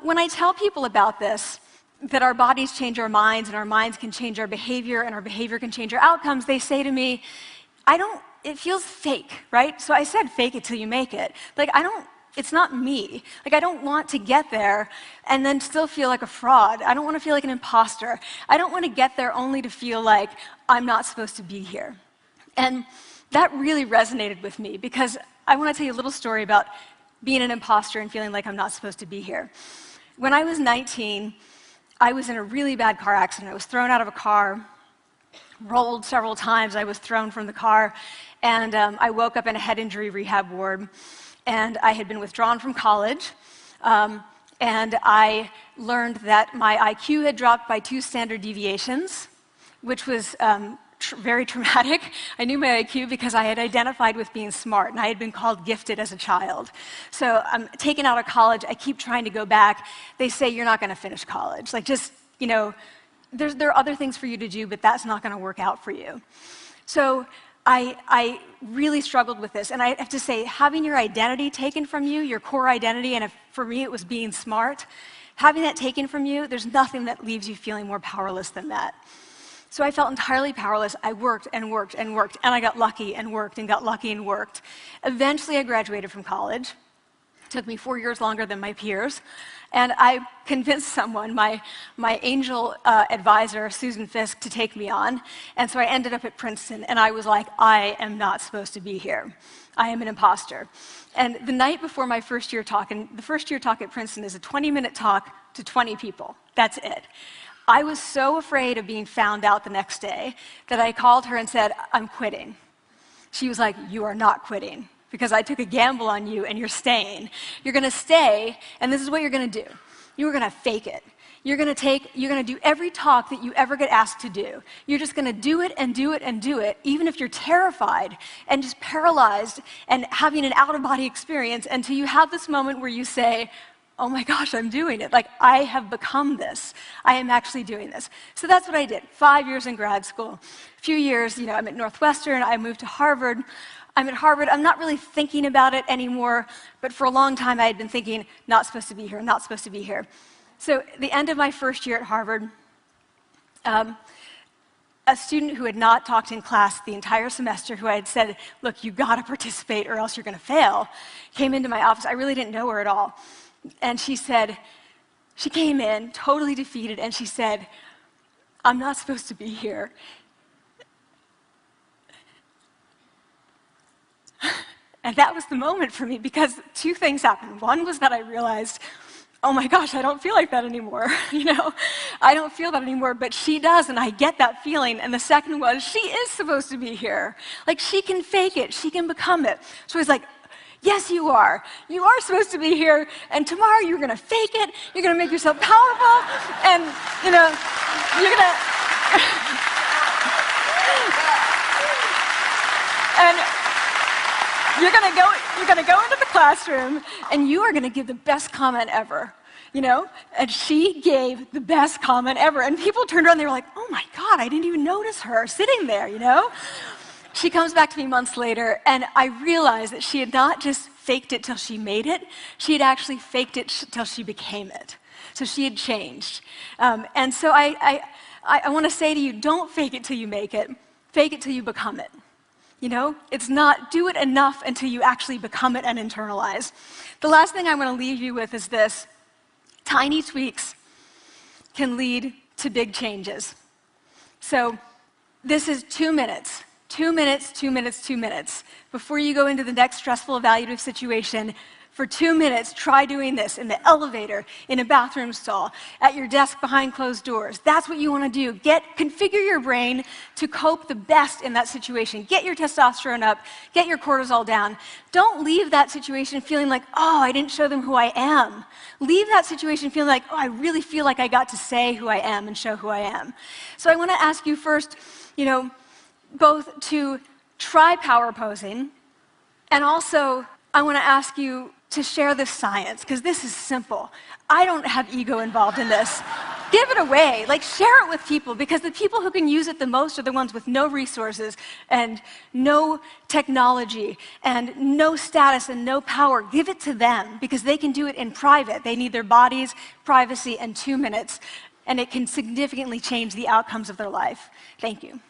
When I tell people about this, that our bodies change our minds, and our minds can change our behavior, and our behavior can change our outcomes, they say to me, it feels fake, right? So I said fake it till you make it. Like, it's not me. Like, I don't want to get there and then still feel like a fraud. I don't want to feel like an imposter. I don't want to get there only to feel like I'm not supposed to be here. And that really resonated with me, because I want to tell you a little story about being an imposter and feeling like I'm not supposed to be here. When I was 19, I was in a really bad car accident. I was thrown out of a car, rolled several times. I was thrown from the car, and I woke up in a head injury rehab ward. And I had been withdrawn from college, and I learned that my IQ had dropped by 2 standard deviations, which was very traumatic. I knew my IQ because I had identified with being smart, and I had been called gifted as a child. So I'm taken out of college. I keep trying to go back. They say, you're not going to finish college. Like, just, there are other things for you to do, but that's not going to work out for you. So I really struggled with this, and I have to say, having your identity taken from you, your core identity, and for me it was being smart, having that taken from you, there's nothing that leaves you feeling more powerless than that. So I felt entirely powerless. I worked and worked and worked, and I got lucky and worked and got lucky and worked. Eventually I graduated from college. It took me 4 years longer than my peers. And I convinced someone, my angel advisor, Susan Fisk, to take me on. And so I ended up at Princeton, and I was like, I am not supposed to be here. I am an imposter. And the night before my first year talk, and the first year talk at Princeton is a 20-minute talk to 20 people. That's it. I was so afraid of being found out the next day that I called her and said, I'm quitting. She was like, you are not quitting, because I took a gamble on you, and you're staying. You're going to stay, and this is what you're going to do. You're going to fake it. You're going to do every talk that you ever get asked to do. You're just going to do it and do it and do it, even if you're terrified and just paralyzed and having an out-of-body experience, until you have this moment where you say, oh my gosh, I'm doing it. Like, I have become this. I am actually doing this. So that's what I did. 5 years in grad school. A few years, I'm at Northwestern. I moved to Harvard. I'm at Harvard. I'm not really thinking about it anymore, but for a long time I had been thinking, not supposed to be here, not supposed to be here. So at the end of my first year at Harvard, a student who had not talked in class the entire semester, who I had said, look, you got to participate or else you're going to fail, came into my office. I really didn't know her at all. And she came in totally defeated, and she said, I'm not supposed to be here. And that was the moment for me, because 2 things happened. One was that I realized, oh my gosh, I don't feel like that anymore. I don't feel that anymore, but she does, and I get that feeling. And the second was, she is supposed to be here. Like, she can fake it, she can become it. So I was like, yes, you are. You are supposed to be here, and tomorrow you're going to fake it, you're going to make yourself powerful, and, you're going to... and you're going to go into the classroom, and you are going to give the best comment ever, And she gave the best comment ever, and people turned around, and they were like, oh my God, I didn't even notice her sitting there, She comes back to me months later, and I realized that she had not just faked it till she made it, she had actually faked it till she became it. So she had changed. And so I want to say to you, don't fake it till you make it. Fake it till you become it. It's not do it enough until you actually become it and internalize. The last thing I want to leave you with is this. Tiny tweaks can lead to big changes. So this is 2 minutes. 2 minutes, 2 minutes, 2 minutes. Before you go into the next stressful, evaluative situation, for 2 minutes, try doing this in the elevator, in a bathroom stall, at your desk behind closed doors. That's what you want to do. Configure your brain to cope the best in that situation. Get your testosterone up, get your cortisol down. Don't leave that situation feeling like, oh, I didn't show them who I am. Leave that situation feeling like, oh, I really feel like I got to say who I am and show who I am. So I want to ask you first, both to try power posing, and also I want to ask you to share this science, because this is simple. I don't have ego involved in this. Give it away. Like, share it with people, because the people who can use it the most are the ones with no resources and no technology and no status and no power. Give it to them, because they can do it in private. They need their bodies, privacy, and 2 minutes, and it can significantly change the outcomes of their life. Thank you.